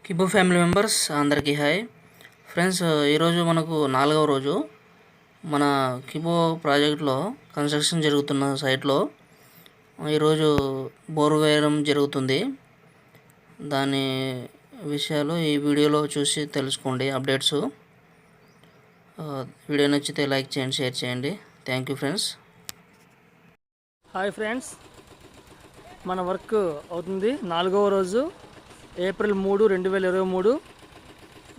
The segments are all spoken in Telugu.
కిబో ఫ్యామిలీ మెంబర్స్ అందరికీ హాయ్ ఫ్రెండ్స్. ఈరోజు మనకు 4వ రోజు మన కిబో ప్రాజెక్ట్లో కన్స్ట్రక్షన్ జరుగుతున్న సైట్లో ఈరోజు బోర్ వేయడం జరుగుతుంది. దాని విషయాలు ఈ వీడియోలో చూసి తెలుసుకోండి. అప్డేట్స్. వీడియో నచ్చితే లైక్ చేయండి, షేర్ చేయండి. Thank you friends. Hi friends, మన వర్క్ అవుతుంది 4వ రోజు, ఏప్రిల్ 3, 2023.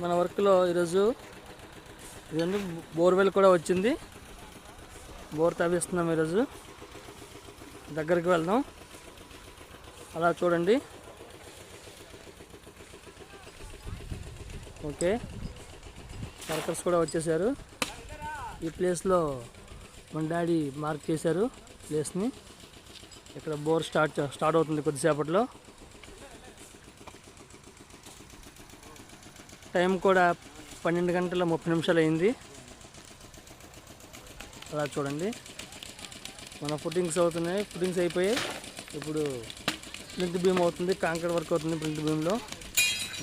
మన వర్క్లో ఈరోజు ఇదండి బోర్వెల్ కూడా వచ్చింది. బోర్ తవ్విస్తున్నాం. ఈరోజు దగ్గరికి వెళ్దాం. అలా చూడండి. ఓకే, వర్కర్స్ కూడా వచ్చేసారు. ఈ ప్లేస్లో మన డాడీ మార్క్ చేశారు ప్లేస్ని. ఇక్కడ బోర్ స్టార్ట్ అవుతుంది కొద్దిసేపట్లో. టైం కూడా 12:30 అయింది. అలా చూడండి. మన ఫుటింగ్స్ అవుతున్నాయి. ఫుటింగ్స్ అయిపోయాయి. ఇప్పుడు ప్రింట్ బీమ్ అవుతుంది. కాంక్రీట్ వర్క్ అవుతుంది ప్రింట్ బీమ్లో.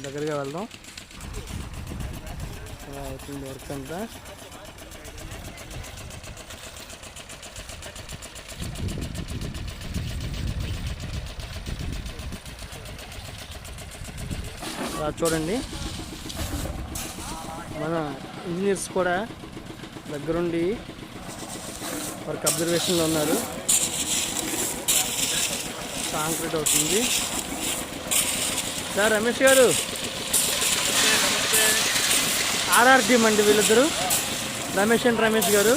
దగ్గరగా వెళ్దాం. అలా అవుతుంది వర్క్ అంతా. అలా చూడండి. మన ఇంజనీర్స్ కూడా దగ్గరుండి వర్క్ అబ్జర్వేషన్లో ఉన్నారు. కాంక్రీట్ అవుతుంది. సార్ రమేష్ గారు, ఆర్ఆర్ టీమ్ అండి వీళ్ళిద్దరు, రమేష్ అండ్ రమేష్ గారు.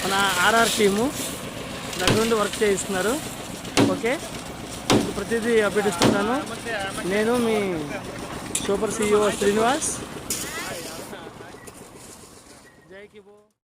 మన ఆర్ఆర్ టీము దగ్గరుండి వర్క్ చేయిస్తున్నారు. ఓకే, ప్రతిదీ అప్డేట్ ఇస్తున్నాను. నేను మీ సూపర్ CEO శ్రీనివాస్.